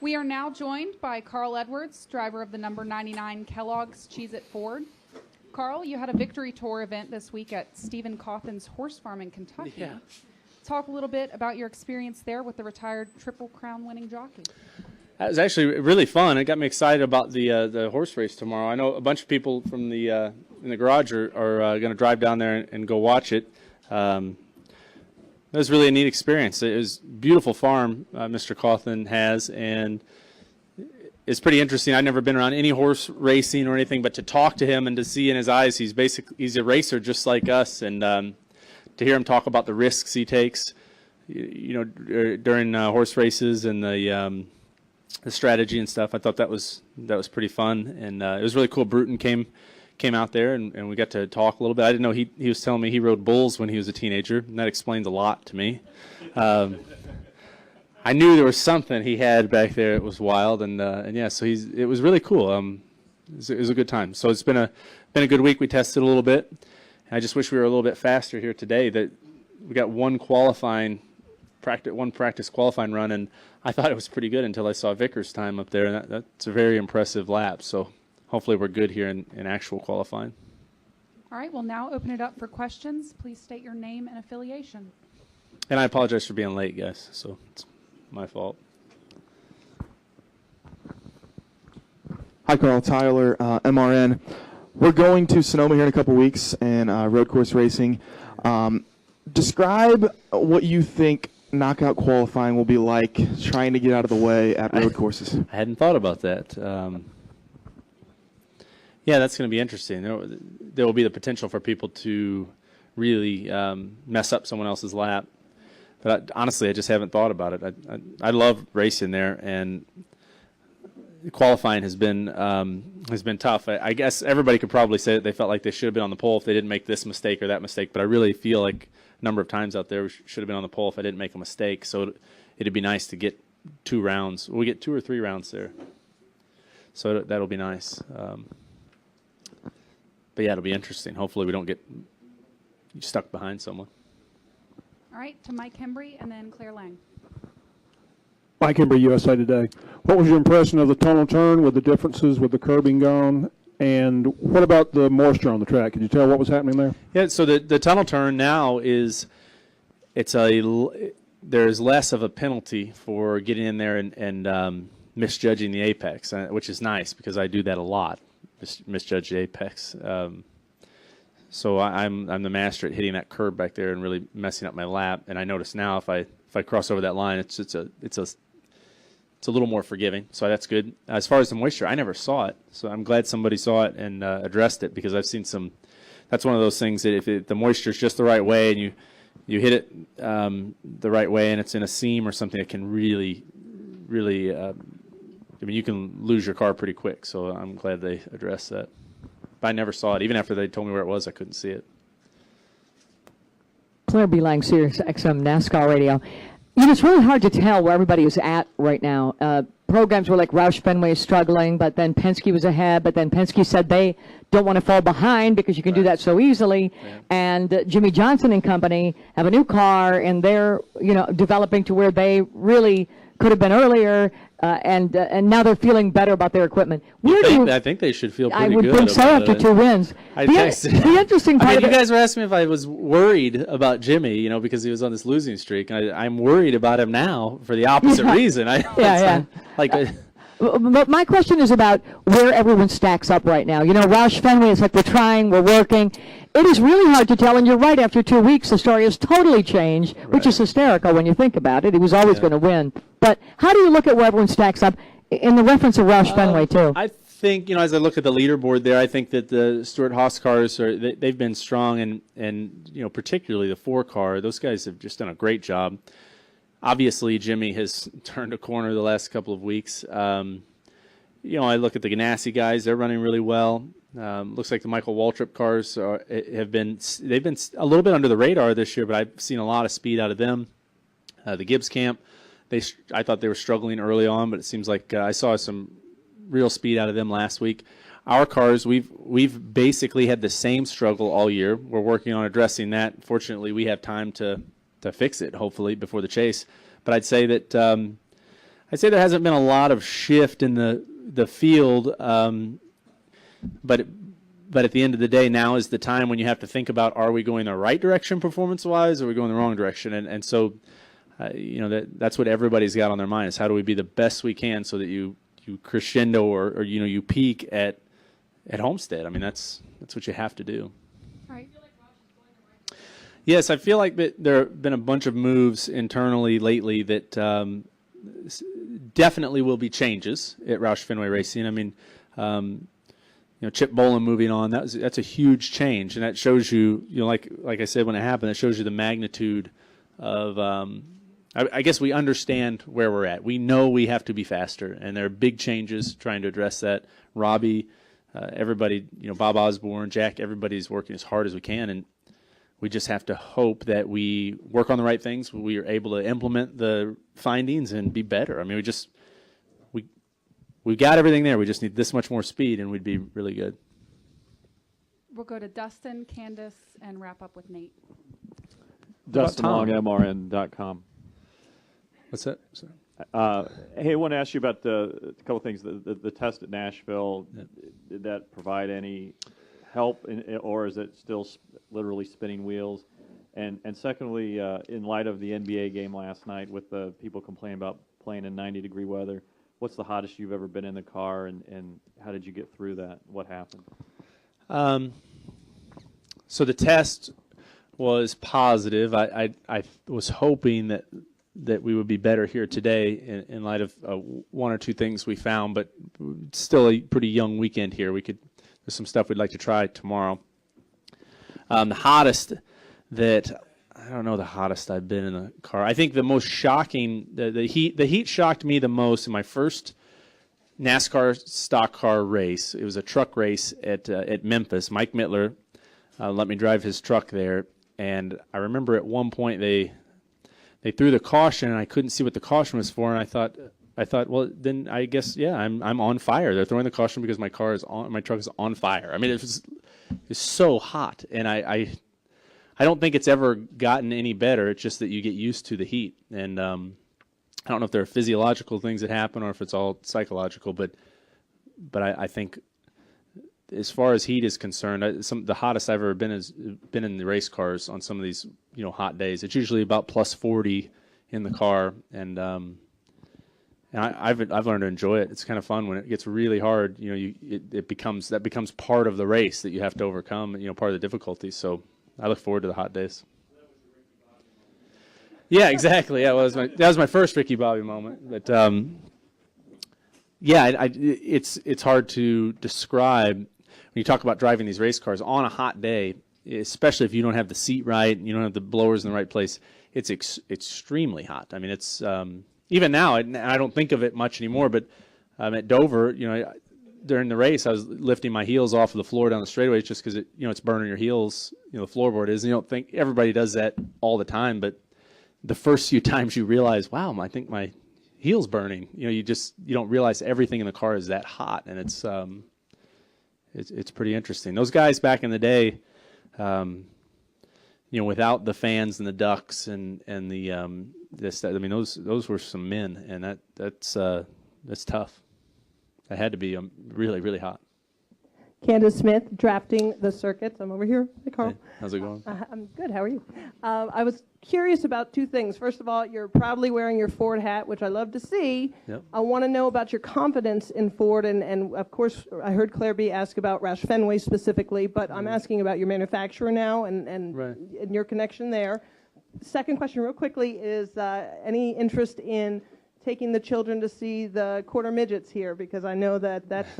We are now joined by Carl Edwards, driver of the number 99 Kellogg's Cheez-It Ford. Carl, you had a victory tour event this week at Stephen Cawthon's horse farm in Kentucky. Yeah. Talk a little bit about your experience there with the retired Triple Crown winning jockey. That was actually really fun. It got me excited about the horse race tomorrow. I know a bunch of people from the in the garage are going to drive down there and go watch it. It was really a neat experience. It was a beautiful farm Mr. Cawthon has, and it's pretty interesting. I've never been around any horse racing or anything, but to talk to him and to see in his eyes he's a racer just like us, and to hear him talk about the risks he takes, during horse races and the strategy and stuff. I thought that was pretty fun, and it was really cool. Bruton came out there, and we got to talk a little bit. I didn't know he was telling me he rode bulls when he was a teenager, and that explains a lot to me. I knew there was something he had back there. It was wild, and yeah, so it was really cool. It was a good time. So it's been a good week. We tested a little bit. I just wish we were a little bit faster here today. That we got one practice qualifying run, and I thought it was pretty good until I saw Vickers' time up there, and that's a very impressive lap. So hopefully we're good here in actual qualifying. All right, we'll now open it up for questions. Please state your name and affiliation. And I apologize for being late, guys. So it's my fault. Hi, Carl. Tyler, MRN. We're going to Sonoma here in a couple weeks and road course racing. Describe what you think knockout qualifying will be like trying to get out of the way at road courses. I hadn't thought about that. Yeah, that's going to be interesting. There will be the potential for people to really mess up someone else's lap. But honestly, I just haven't thought about it. I love racing there, and qualifying has been tough. I guess everybody could probably say that they felt like they should have been on the pole if they didn't make this mistake or that mistake. But I really feel like a number of times out there we should have been on the pole if I didn't make a mistake. So it'd be nice to get 2 rounds. We get 2 or 3 rounds there. So that'll be nice. But yeah, it'll be interesting. Hopefully we don't get stuck behind someone. All right, to Mike Hembry and then Claire Lang. Mike Hembry, USA Today. What was your impression of the tunnel turn with the differences with the curbing gone? And what about the moisture on the track? Could you tell what was happening there? Yeah, so the tunnel turn now there's less of a penalty for getting in there and misjudging the apex, which is nice because I do that a lot. Misjudge the apex. So I'm the master at hitting that curb back there and really messing up my lap. And I notice now if I cross over that line, it's a little more forgiving. So that's good. As far as the moisture, I never saw it. So I'm glad somebody saw it and addressed it, because I've seen some. That's one of those things that if the moisture is just the right way and you hit it the right way and it's in a seam or something, it can really you can lose your car pretty quick, so I'm glad they addressed that. But I never saw it. Even after they told me where it was, I couldn't see it. Claire B. Lang, Sirius XM NASCAR Radio. It's really hard to tell where everybody is at right now. Programs were like Roush Fenway is struggling, but then Penske was ahead, but then Penske said they don't want to fall behind because you can do that so easily. Yeah. And Jimmy Johnson and company have a new car, and they're developing to where they really could have been earlier, and now they're feeling better about their equipment. I think they should feel pretty good. I would think so after 2 wins. The interesting part of you guys were asking me if I was worried about Jimmy, because he was on this losing streak. I'm worried about him now for the opposite reason. But my question is about where everyone stacks up right now. Roush Fenway is like, we're trying, we're working. It is really hard to tell, and you're right, after 2 weeks the story has totally changed, which is hysterical when you think about it. He was always going to win. But how do you look at where everyone stacks up in the reference of Roush Fenway, too? I think, as I look at the leaderboard there, I think that the Stewart-Haas cars, they've been strong, and particularly the 4 car, those guys have just done a great job. Obviously, Jimmy has turned a corner the last couple of weeks. I look at the Ganassi guys; they're running really well. Looks like the Michael Waltrip cars they've been a little bit under the radar this year, but I've seen a lot of speed out of them. The Gibbs camp, I thought they were struggling early on, but it seems like I saw some real speed out of them last week. Our cars, we've basically had the same struggle all year. We're working on addressing that. Fortunately, we have time to fix it, hopefully, before the chase. But I'd say that I'd say there hasn't been a lot of shift in the field, but at the end of the day, now is the time when you have to think about, are we going the right direction performance-wise, or are we going the wrong direction? And so, that's what everybody's got on their mind, is how do we be the best we can so that you crescendo or you peak at Homestead. I mean, that's what you have to do. Right. Yes, I feel like that there have been a bunch of moves internally lately that definitely will be changes at Roush Fenway Racing. I mean, Chip Bolin moving on, that's a huge change, and that shows you, like I said when it happened, that shows you the magnitude of. I guess we understand where we're at. We know we have to be faster, and there are big changes trying to address that. Robbie, everybody, Bob Osborne, Jack, everybody's working as hard as we can, and we just have to hope that we work on the right things. We are able to implement the findings and be better. I mean, we got everything there. We just need this much more speed, and we'd be really good. We'll go to Dustin, Candace, and wrap up with Nate. Dustin Long, MRN.com. What's that? Hey, I want to ask you about a couple of things. The test at Nashville, did that provide any help, or is it still literally spinning wheels? And secondly, in light of the NBA game last night with the people complaining about playing in 90-degree weather, what's the hottest you've ever been in the car, and how did you get through that? What happened? So the test was positive. I was hoping that we would be better here today in light of one or two things we found, but still a pretty young weekend here. There's some stuff we'd like to try tomorrow. The hottest I don't know the hottest I've been in a car. I think the most shocking, the heat shocked me the most in my first NASCAR stock car race. It was a truck race at Memphis. Mike Mittler let me drive his truck there, and I remember at one point they threw the caution, and I couldn't see what the caution was for, and I thought, well, then I guess, yeah, I'm on fire. They're throwing the caution because my truck is on fire. I mean, it's so hot, and I don't think it's ever gotten any better. It's just that you get used to the heat, and I don't know if there are physiological things that happen or if it's all psychological, but I think as far as heat is concerned, the hottest I've ever been has been in the race cars on some of these hot days. It's usually about plus 40 in the car, and I've learned to enjoy it. It's kind of fun when it gets really hard. It becomes part of the race that you have to overcome. Part of the difficulty. So I look forward to the hot days. Yeah, exactly. Yeah, that was my first Ricky Bobby moment. But it's hard to describe. When you talk about driving these race cars on a hot day, especially if you don't have the seat right and you don't have the blowers in the right place, it's extremely hot. I mean, it's even now, and I don't think of it much anymore, but at Dover, during the race, I was lifting my heels off of the floor down the straightaway just because it's burning your heels, the floorboard is. And you don't think everybody does that all the time, but the first few times you realize, wow, I think my heel's burning. You don't realize everything in the car is that hot, and it's pretty interesting. Those guys back in the day, without the fans and the ducts and the those were some men, and that's tough. It had to be really, really hot. Candace Smith, drafting the circuits. I'm over here. Hey, Carl. Hey, how's it going? I'm good. How are you? I was curious about two things. First of all, you're proudly wearing your Ford hat, which I love to see. Yep. I want to know about your confidence in Ford, and of course, I heard Claire B. ask about Roush Fenway specifically, but I'm asking about your manufacturer now and Right. your connection there. Second question, real quickly, is any interest in taking the children to see the quarter midgets here? Because I know that's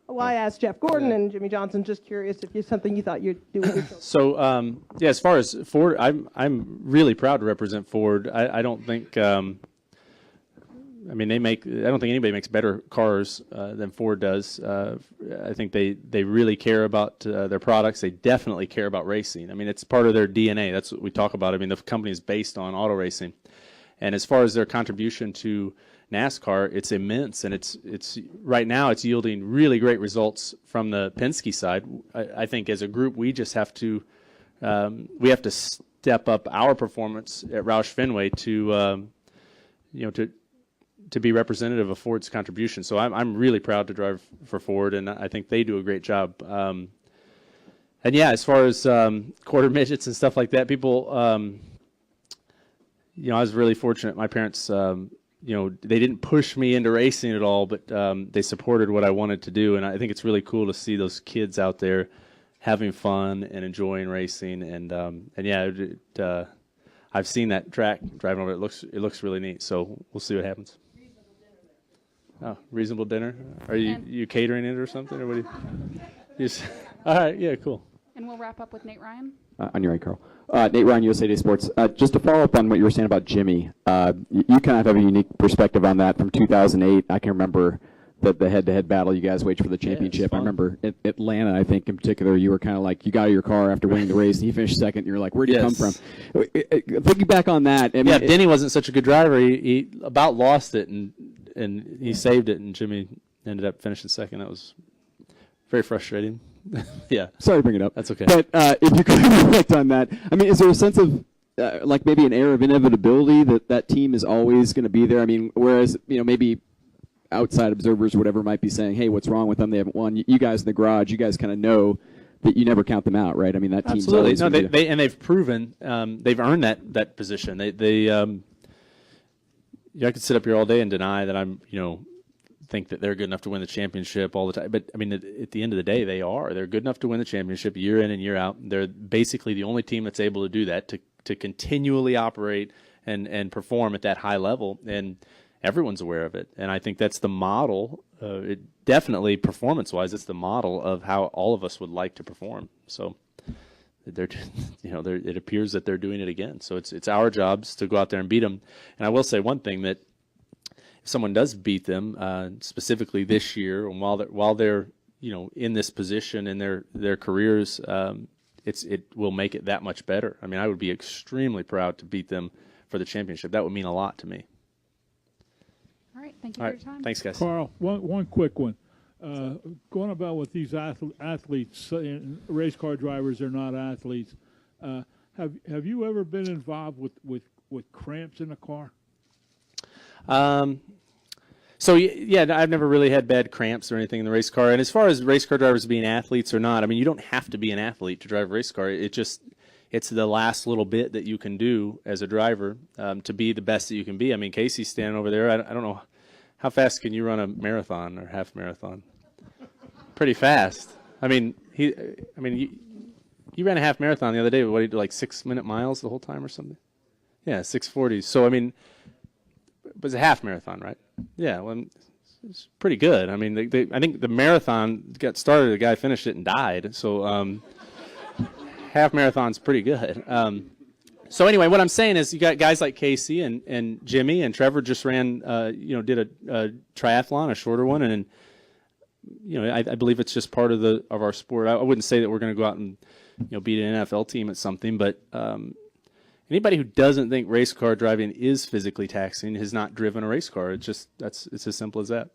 why I asked Jeff Gordon and Jimmy Johnson. Just curious if it's something you thought you'd do with your children. So as far as Ford, I'm really proud to represent Ford. I don't think I don't think anybody makes better cars than Ford does. I think they really care about their products. They definitely care about racing. I mean, it's part of their DNA. That's what we talk about. I mean, the company is based on auto racing. And as far as their contribution to NASCAR, it's immense, and it's right now it's yielding really great results from the Penske side. I think as a group we just have to step up our performance at Roush Fenway to to be representative of Ford's contribution. So I'm really proud to drive for Ford, and I think they do a great job. And yeah, as far as quarter midgets and stuff like that, people, I was really fortunate. My parents, they didn't push me into racing at all, but they supported what I wanted to do. And I think it's really cool to see those kids out there having fun and enjoying racing. And yeah, I've seen that track driving over. It looks really neat. So we'll see what happens. Oh, reasonable dinner. Are you catering it or something, or what? All right. Yeah. Cool. And we'll wrap up with Nate Ryan. On your right, Carl. Nate Ryan, USA Today Sports. Just to follow up on what you were saying about Jimmy, you kind of have a unique perspective on that from 2008. I can remember the head-to-head battle you guys waged for the championship. I remember at Atlanta, I think in particular, you were kind of like, you got out of your car after winning the race, and he finished second, and you're like, where did you come from? Thinking back on that. I mean, if Denny wasn't such a good driver, he about lost it, and he saved it, and Jimmy ended up finishing second. That was very frustrating. Yeah. Sorry to bring it up. That's okay. But if you could reflect on that, I mean, is there a sense of like maybe an air of inevitability that team is always going to be there? I mean, whereas, maybe outside observers or whatever might be saying, hey, what's wrong with them? They haven't won. You guys in the garage, you guys kind of know that you never count them out, right? I mean, that team's absolutely. always They've proven they've earned that position. I could sit up here all day and deny that I'm, think that they're good enough to win the championship all the time. But, I mean, at the end of the day, they are. They're good enough to win the championship year in and year out. They're basically the only team that's able to do that, to continually operate and perform at that high level. And everyone's aware of it. And I think that's the model. It definitely, performance-wise, it's the model of how all of us would like to perform. So it appears that they're doing it again. So it's our jobs to go out there and beat them. And I will say one thing, that if someone does beat them, specifically this year, and while they're in this position in their careers, it will make it that much better. I mean, I would be extremely proud to beat them for the championship. That would mean a lot to me. All right. Thank you for your time. Thanks, guys. Carl, one quick one. Going about with these athletes, race car drivers are not athletes. Have you ever been involved with cramps in a car? So yeah, I've never really had bad cramps or anything in the race car. And as far as race car drivers being athletes or not, I mean, you don't have to be an athlete to drive a race car. It's the last little bit that you can do as a driver to be the best that you can be. I mean, Casey's standing over there. I don't know, how fast can you run a marathon or half marathon? Pretty fast. I mean, he ran a half marathon the other day. What did he do, like 6-minute miles the whole time or something? Yeah, 6:40. So I mean, it was a half marathon, right? Yeah, well, it's pretty good. I mean, I think the marathon got started, the guy finished it and died. So half marathon's pretty good. So anyway, what I'm saying is you got guys like Casey and Jimmy and Trevor just ran, did a triathlon, a shorter one, and I believe it's just part of our sport. I wouldn't say that we're going to go out and beat an NFL team at something, but anybody who doesn't think race car driving is physically taxing has not driven a race car. It's as simple as that.